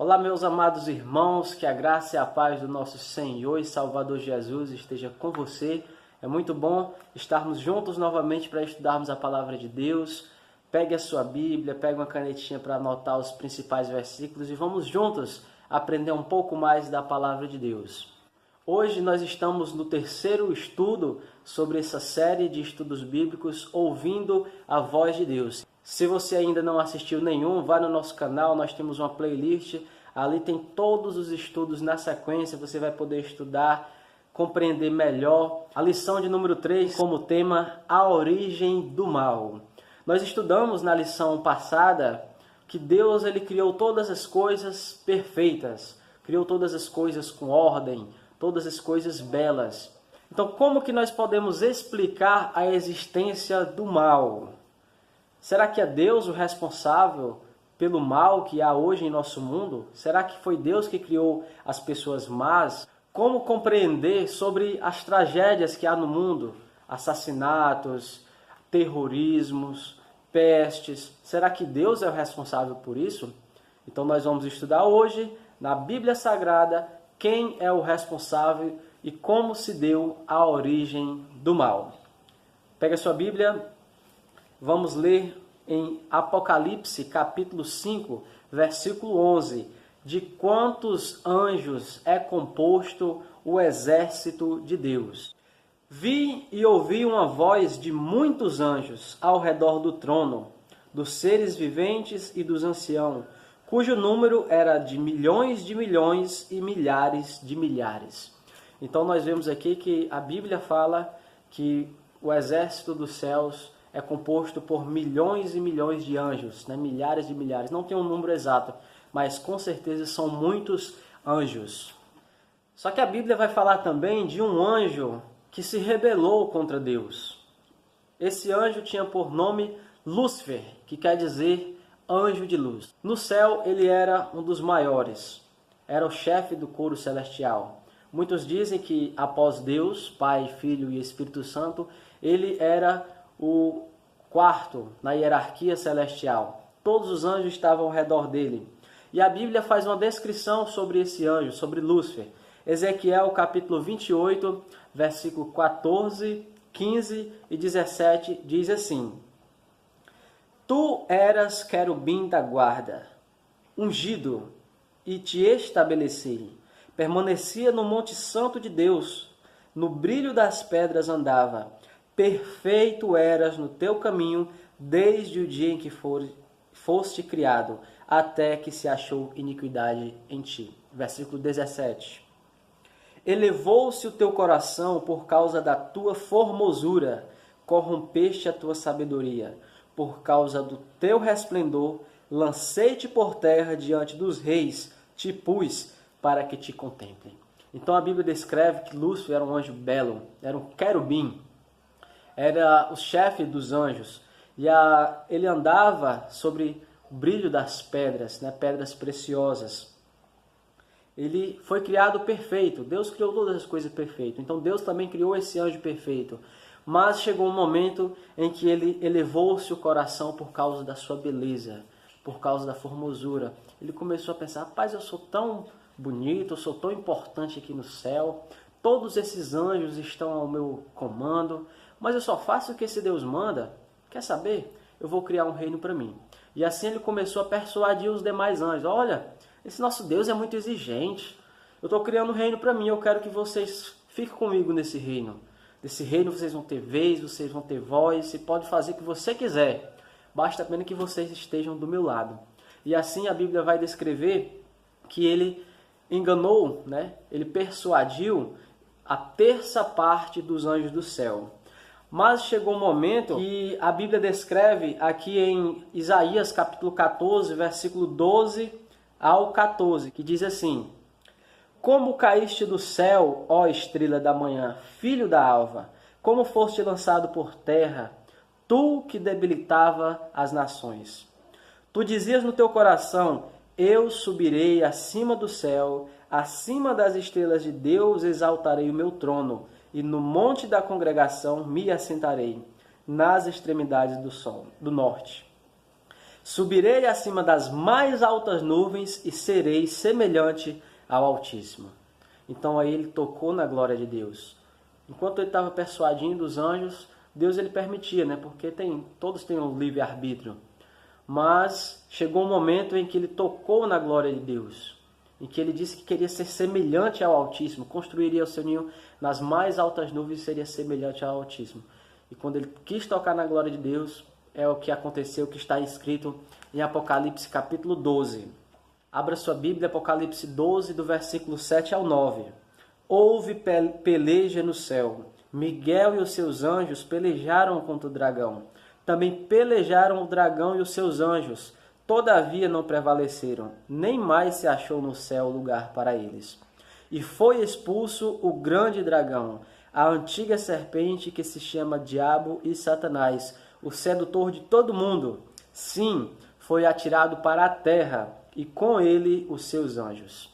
Olá, meus amados irmãos, que a graça e a paz do nosso Senhor e Salvador Jesus esteja com você. É muito bom estarmos juntos novamente para estudarmos a Palavra de Deus. Pegue a sua Bíblia, pegue uma canetinha para anotar os principais versículos e vamos juntos aprender um pouco mais da Palavra de Deus. Hoje nós estamos no terceiro estudo sobre essa série de estudos bíblicos, Ouvindo a Voz de Deus. Se você ainda não assistiu nenhum, vá no nosso canal, nós temos uma playlist, ali tem todos os estudos na sequência, você vai poder estudar, compreender melhor. A lição de número 3, como tema, a origem do mal. Nós estudamos na lição passada que Deus ele criou todas as coisas perfeitas, criou todas as coisas com ordem, todas as coisas belas. Então, como que nós podemos explicar a existência do mal? Será que é Deus o responsável pelo mal que há hoje em nosso mundo? Será que foi Deus que criou as pessoas más? Como compreender sobre as tragédias que há no mundo? Assassinatos, terrorismos, pestes. Será que Deus é o responsável por isso? Então nós vamos estudar hoje, na Bíblia Sagrada, quem é o responsável e como se deu a origem do mal. Pega a sua Bíblia. Vamos ler em Apocalipse, capítulo 5, versículo 11. De quantos anjos é composto o exército de Deus? Vi e ouvi uma voz de muitos anjos ao redor do trono, dos seres viventes e dos anciãos, cujo número era de milhões e milhares de milhares. Então nós vemos aqui que a Bíblia fala que o exército dos céus é composto por milhões e milhões de anjos, né? Milhares de milhares. Não tem um número exato, mas com certeza são muitos anjos. Só que a Bíblia vai falar também de um anjo que se rebelou contra Deus. Esse anjo tinha por nome Lúcifer, que quer dizer anjo de luz. No céu ele era um dos maiores, era o chefe do coro celestial. Muitos dizem que após Deus, Pai, Filho e Espírito Santo, ele era o quarto na hierarquia celestial. Todos os anjos estavam ao redor dele. E a Bíblia faz uma descrição sobre esse anjo, sobre Lúcifer. Ezequiel capítulo 28, versículo 14, 15 e 17 diz assim: Tu eras querubim da guarda, ungido, e te estabeleci. Permanecia no monte santo de Deus, no brilho das pedras andava. Perfeito eras no teu caminho, desde o dia em que foste criado, até que se achou iniquidade em ti. Versículo 17. Elevou-se o teu coração por causa da tua formosura, corrompeste a tua sabedoria. Por causa do teu resplendor, lancei-te por terra diante dos reis, te pus para que te contemplem. Então a Bíblia descreve que Lúcifer era um anjo belo, era um querubim, era o chefe dos anjos, e ele andava sobre o brilho das pedras, né, pedras preciosas. Ele foi criado perfeito, Deus criou todas as coisas perfeitas, então Deus também criou esse anjo perfeito. Mas chegou um momento em que ele elevou-se o coração por causa da sua beleza, por causa da formosura. Ele começou a pensar, rapaz, eu sou tão bonito, eu sou tão importante aqui no céu, todos esses anjos estão ao meu comando, mas eu só faço o que esse Deus manda. Quer saber? Eu vou criar um reino para mim. E assim ele começou a persuadir os demais anjos. Olha, esse nosso Deus é muito exigente. Eu estou criando um reino para mim. Eu quero que vocês fiquem comigo nesse reino. Nesse reino vocês vão ter vez, vocês vão ter voz. Você pode fazer o que você quiser. Basta apenas que vocês estejam do meu lado. E assim a Bíblia vai descrever que ele enganou, né? Ele persuadiu a terça parte dos anjos do céu. Mas chegou um momento que a Bíblia descreve aqui em Isaías capítulo 14, versículo 12 ao 14, que diz assim: Como caíste do céu, ó estrela da manhã, filho da alva, como foste lançado por terra, tu que debilitava as nações. Tu dizias no teu coração, eu subirei acima do céu, acima das estrelas de Deus exaltarei o meu trono, e no monte da congregação me assentarei, nas extremidades do norte. Subirei acima das mais altas nuvens e serei semelhante ao Altíssimo. Então aí ele tocou na glória de Deus. Enquanto ele estava persuadindo os anjos, Deus ele permitia, né? Porque todos têm um livre-arbítrio. Mas chegou um momento em que ele tocou na glória de Deus, em que ele disse que queria ser semelhante ao Altíssimo, construiria o seu ninho nas mais altas nuvens e seria semelhante ao Altíssimo. E quando ele quis tocar na glória de Deus, é o que aconteceu, que está escrito em Apocalipse capítulo 12. Abra sua Bíblia, Apocalipse 12, do versículo 7 ao 9. Houve peleja no céu. Miguel e os seus anjos pelejaram contra o dragão. Também pelejaram o dragão e os seus anjos. Todavia não prevaleceram, nem mais se achou no céu lugar para eles. E foi expulso o grande dragão, a antiga serpente que se chama Diabo e Satanás, o sedutor de todo mundo. Sim, foi atirado para a terra, e com ele os seus anjos.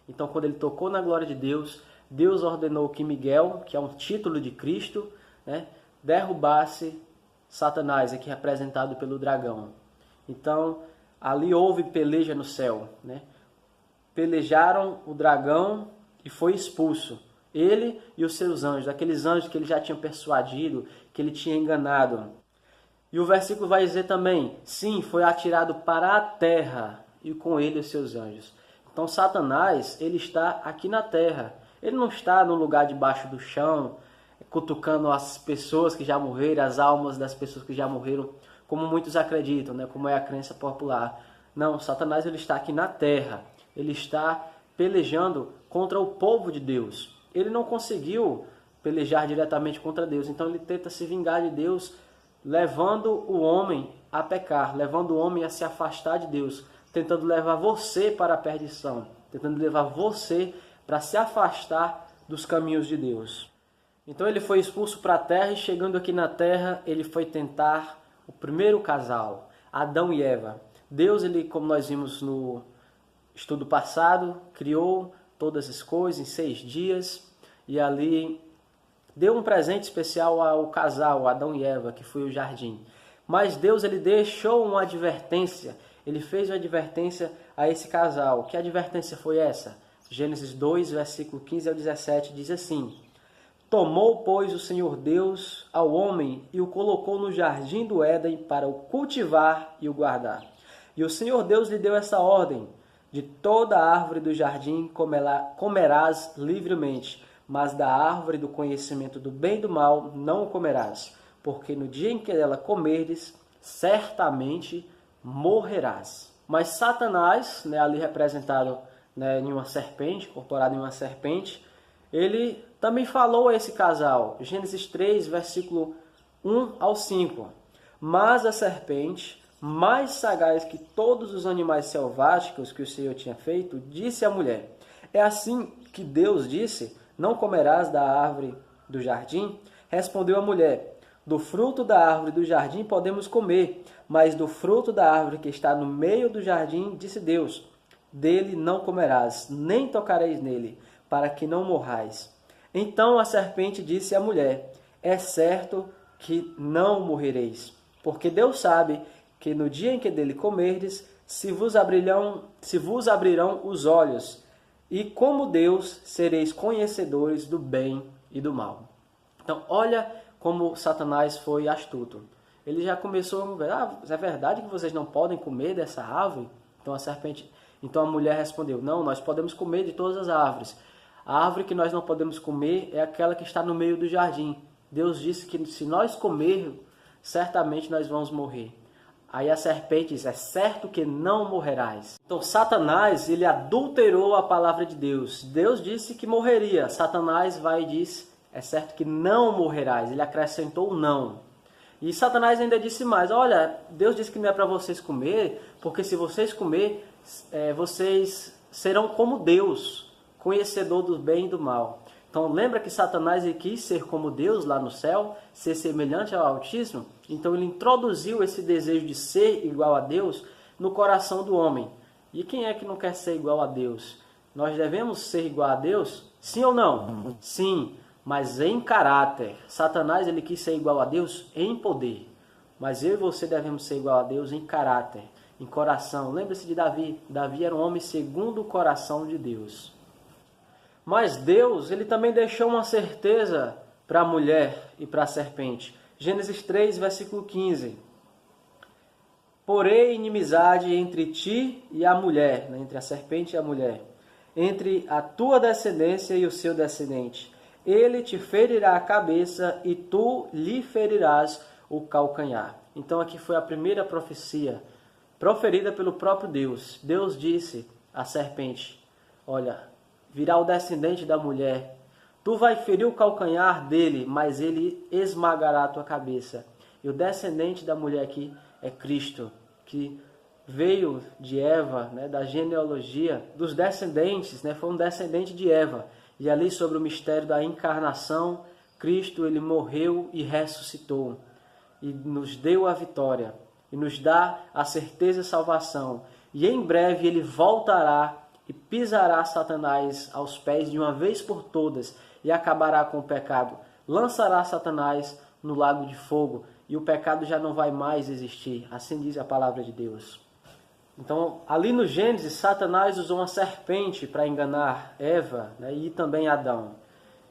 Então, quando ele tocou na glória de Deus, Deus ordenou que Miguel, que é um título de Cristo, né, derrubasse Satanás, aqui representado pelo dragão. Então, ali houve peleja no céu, né? Pelejaram o dragão e foi expulso. Ele e os seus anjos, aqueles anjos que ele já tinha persuadido, que ele tinha enganado. E o versículo vai dizer também, sim, foi atirado para a terra e com ele os seus anjos. Então Satanás, ele está aqui na terra. Ele não está no lugar debaixo do chão, cutucando as pessoas que já morreram, as almas das pessoas que já morreram, como muitos acreditam, né? Como é a crença popular. Não, Satanás ele está aqui na terra. Ele está pelejando contra o povo de Deus. Ele não conseguiu pelejar diretamente contra Deus, então ele tenta se vingar de Deus, levando o homem a pecar, levando o homem a se afastar de Deus, tentando levar você para a perdição, tentando levar você para se afastar dos caminhos de Deus. Então ele foi expulso para a terra e chegando aqui na terra, ele foi tentar o primeiro casal, Adão e Eva. Deus, ele, como nós vimos no estudo passado, criou todas as coisas em 6 dias e ali deu um presente especial ao casal, Adão e Eva, que foi o jardim. Mas Deus ele deixou uma advertência, ele fez uma advertência a esse casal. Que advertência foi essa? Gênesis 2, versículo 15 ao 17 diz assim: Tomou, pois, o Senhor Deus ao homem e o colocou no jardim do Éden para o cultivar e o guardar. E o Senhor Deus lhe deu essa ordem: de toda a árvore do jardim comerás livremente, mas da árvore do conhecimento do bem e do mal não o comerás, porque no dia em que dela comerdes, certamente morrerás. Mas Satanás, né, ali representado, né, em uma serpente, incorporado em uma serpente, ele também falou a esse casal, Gênesis 3, versículo 1 ao 5. Mas a serpente, mais sagaz que todos os animais selváticos que o Senhor tinha feito, disse à mulher: É assim que Deus disse, não comerás da árvore do jardim? Respondeu a mulher: Do fruto da árvore do jardim podemos comer, mas do fruto da árvore que está no meio do jardim, disse Deus, dele não comerás, nem tocareis nele, para que não morrais. Então a serpente disse à mulher: É certo que não morrereis, porque Deus sabe que no dia em que dele comerdes, se vos abrirão os olhos, e como Deus sereis conhecedores do bem e do mal. Então olha como Satanás foi astuto. Ele já começou a é verdade que vocês não podem comer dessa árvore? Então a mulher respondeu: Não, nós podemos comer de todas as árvores. A árvore que nós não podemos comer é aquela que está no meio do jardim. Deus disse que se nós comermos, certamente nós vamos morrer. Aí a serpente diz: É certo que não morrerás. Então Satanás, ele adulterou a palavra de Deus. Deus disse que morreria. Satanás vai e diz: É certo que não morrerás. Ele acrescentou não. E Satanás ainda disse mais: Olha, Deus disse que não é para vocês comer, porque se vocês comer, vocês serão como Deus, conhecedor do bem e do mal. Então lembra que Satanás ele quis ser como Deus lá no céu, ser semelhante ao Altíssimo? Então ele introduziu esse desejo de ser igual a Deus no coração do homem. E quem é que não quer ser igual a Deus? Nós devemos ser igual a Deus? Sim ou não? Sim, mas em caráter. Satanás ele quis ser igual a Deus em poder. mas eu e você devemos ser igual a Deus em caráter, em coração. Lembre-se de Davi. Davi era um homem segundo o coração de Deus. Mas Deus, ele também deixou uma certeza para a mulher e para a serpente. Gênesis 3, versículo 15. Porém, inimizade entre ti e a mulher, né? Entre a serpente e a mulher, entre a tua descendência e o seu descendente. Ele te ferirá a cabeça e tu lhe ferirás o calcanhar. Então aqui foi a primeira profecia proferida pelo próprio Deus. Deus disse à serpente, olha, virá o descendente da mulher, tu vai ferir o calcanhar dele, mas ele esmagará a tua cabeça. E o descendente da mulher aqui é Cristo, que veio de Eva, né, da genealogia dos descendentes, né, foi um descendente de Eva. E ali sobre o mistério da encarnação, Cristo ele morreu e ressuscitou. E nos deu a vitória. E nos dá a certeza e salvação. E em breve ele voltará e pisará Satanás aos pés de uma vez por todas. E acabará com o pecado. Lançará Satanás no lago de fogo. E o pecado já não vai mais existir. Assim diz a palavra de Deus. Então, ali no Gênesis, Satanás usou uma serpente para enganar Eva, né, e também Adão.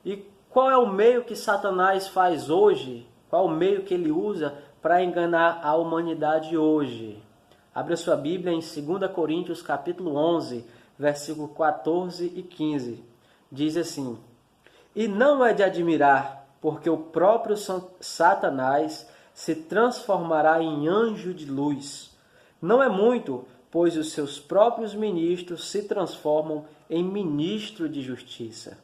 E qual é o meio que Satanás faz hoje? Qual é o meio que ele usa para enganar a humanidade hoje? Abra sua Bíblia em 2 Coríntios capítulo 11, versículo 14 e 15. Diz assim, e não é de admirar, porque o próprio Satanás se transformará em anjo de luz. Não é muito, pois os seus próprios ministros se transformam em ministro de justiça.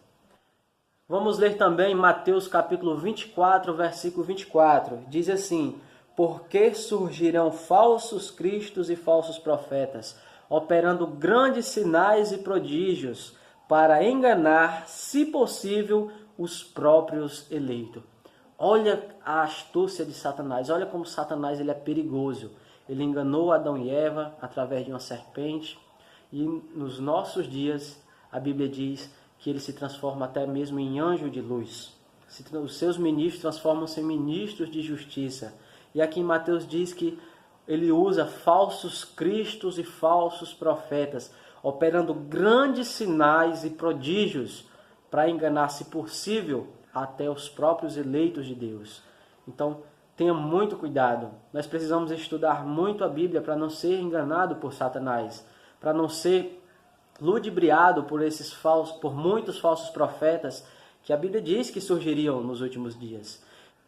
Vamos ler também Mateus capítulo 24, versículo 24. Diz assim, porque surgirão falsos cristos e falsos profetas, operando grandes sinais e prodígios, para enganar, se possível, os próprios eleitos. Olha a astúcia de Satanás, olha como Satanás ele é perigoso. Ele enganou Adão e Eva através de uma serpente. E nos nossos dias, a Bíblia diz que ele se transforma até mesmo em anjo de luz. Os seus ministros transformam-se em ministros de justiça. E aqui em Mateus diz que ele usa falsos cristos e falsos profetas, operando grandes sinais e prodígios para enganar, se possível, até os próprios eleitos de Deus. Então, tenha muito cuidado. Nós precisamos estudar muito a Bíblia para não ser enganado por Satanás, para não ser ludibriado por muitos falsos profetas que a Bíblia diz que surgiriam nos últimos dias.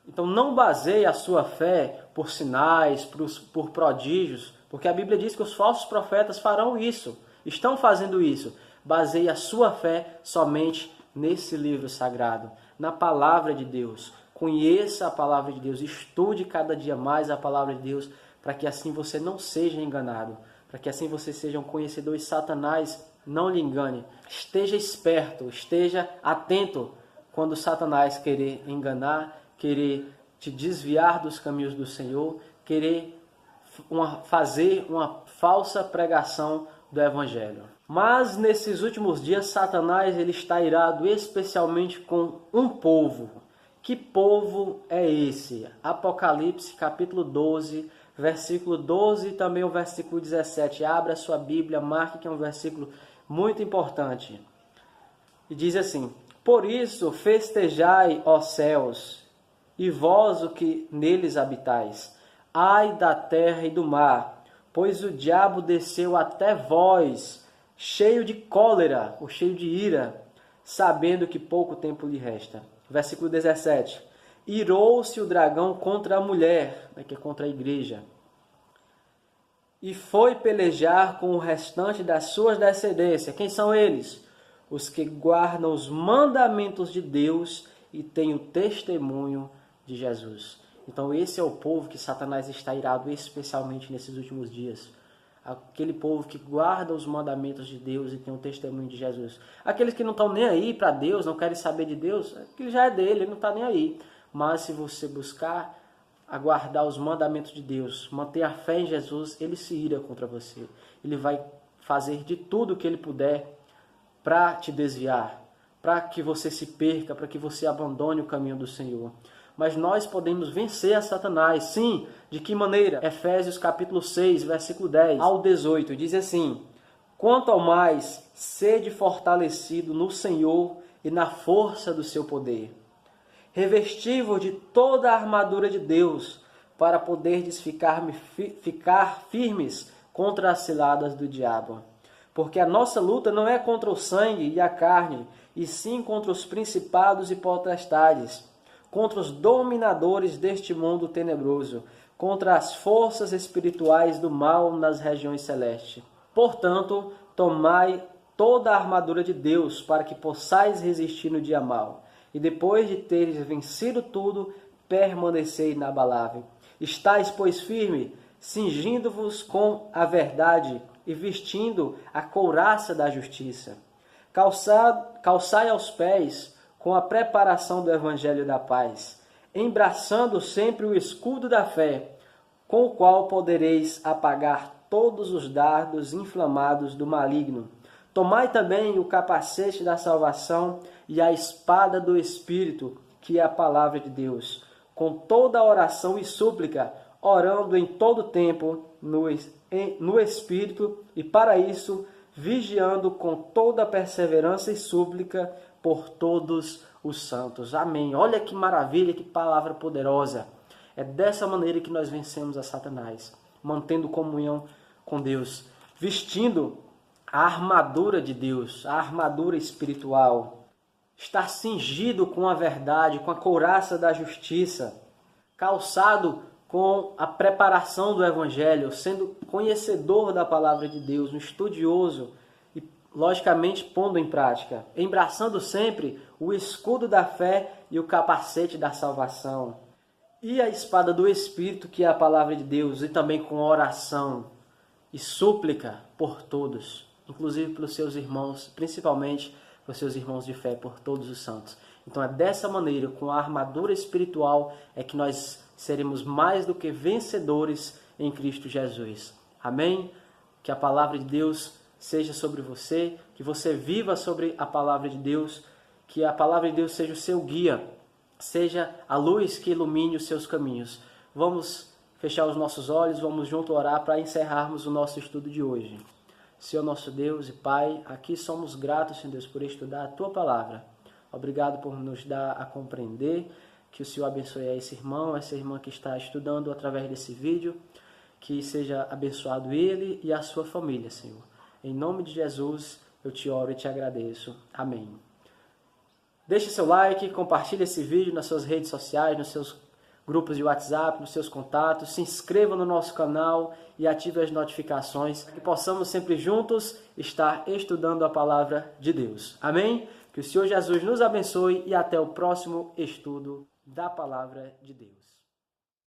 Então não baseie a sua fé por sinais, por prodígios, porque a Bíblia diz que os falsos profetas farão isso, estão fazendo isso. Baseie a sua fé somente nesse livro sagrado, na palavra de Deus. Conheça a palavra de Deus, estude cada dia mais a palavra de Deus, para que assim você não seja enganado, para que assim você seja um conhecedor e Satanás não lhe engane. Esteja esperto, esteja atento quando Satanás querer enganar, querer te desviar dos caminhos do Senhor, querer fazer uma falsa pregação do Evangelho. Mas nesses últimos dias, Satanás ele está irado especialmente com um povo. Que povo é esse? Apocalipse capítulo 12, versículo 12 e também o versículo 17. Abra sua Bíblia, marque que é um versículo muito importante. E diz assim, por isso festejai, ó céus, e vós o que neles habitais. Ai da terra e do mar, pois o diabo desceu até vós, cheio de cólera, ou cheio de ira, sabendo que pouco tempo lhe resta. Versículo 17. Irou-se o dragão contra a mulher, que é contra a igreja, e foi pelejar com o restante das suas descendências. Quem são eles? Os que guardam os mandamentos de Deus e têm o testemunho de Jesus. Então esse é o povo que Satanás está irado especialmente nesses últimos dias. Aquele povo que guarda os mandamentos de Deus e tem o testemunho de Jesus. Aqueles que não estão nem aí para Deus, não querem saber de Deus, aquilo já é dele, ele não está nem aí. Mas se você buscar aguardar os mandamentos de Deus, manter a fé em Jesus, ele se ira contra você. Ele vai fazer de tudo o que ele puder para te desviar, para que você se perca, para que você abandone o caminho do Senhor. mas nós podemos vencer a Satanás. Sim, de que maneira? Efésios capítulo 6, versículo 10 ao 18, diz assim: quanto ao mais, sede fortalecido no Senhor e na força do seu poder. Revesti-vos de toda a armadura de Deus, para poderdes ficar firmes contra as ciladas do diabo. Porque a nossa luta não é contra o sangue e a carne, e sim contra os principados e potestades, contra os dominadores deste mundo tenebroso, contra as forças espirituais do mal nas regiões celestes. Portanto, tomai toda a armadura de Deus, para que possais resistir no dia mau, e depois de teres vencido tudo, permanecei inabalável. Estais, pois, firme, cingindo-vos com a verdade e vestindo a couraça da justiça. Calçai aos pés com a preparação do evangelho da paz, embraçando sempre o escudo da fé, com o qual podereis apagar todos os dardos inflamados do maligno. Tomai também o capacete da salvação e a espada do Espírito, que é a palavra de Deus, com toda a oração e súplica, orando em todo tempo no Espírito, e para isso, vigiando com toda a perseverança e súplica por todos os santos. Amém. Olha que maravilha, que palavra poderosa. É dessa maneira que nós vencemos a Satanás, mantendo comunhão com Deus, vestindo a armadura de Deus, a armadura espiritual. Estar cingido com a verdade, com a couraça da justiça, calçado com a preparação do Evangelho, sendo conhecedor da palavra de Deus, um estudioso e, logicamente, pondo em prática, embraçando sempre o escudo da fé e o capacete da salvação, e a espada do Espírito, que é a palavra de Deus, e também com oração e súplica por todos, inclusive pelos seus irmãos, principalmente pelos seus irmãos de fé, por todos os santos. Então é dessa maneira, com a armadura espiritual, é que nós seremos mais do que vencedores em Cristo Jesus. Amém? Que a palavra de Deus seja sobre você, que você viva sobre a palavra de Deus, que a palavra de Deus seja o seu guia, seja a luz que ilumine os seus caminhos. Vamos fechar os nossos olhos, vamos junto orar para encerrarmos o nosso estudo de hoje. Senhor nosso Deus e Pai, aqui somos gratos, Senhor Deus, por estudar a Tua palavra. Obrigado por nos dar a compreender. Que o Senhor abençoe a esse irmão, essa irmã que está estudando através desse vídeo. Que seja abençoado ele e a sua família, Senhor. Em nome de Jesus, eu te oro e te agradeço. Amém. Deixe seu like, compartilhe esse vídeo nas suas redes sociais, nos seus grupos de WhatsApp, nos seus contatos. Se inscreva no nosso canal e ative as notificações, para que possamos sempre juntos estar estudando a palavra de Deus. Amém? Que o Senhor Jesus nos abençoe e até o próximo estudo da palavra de Deus.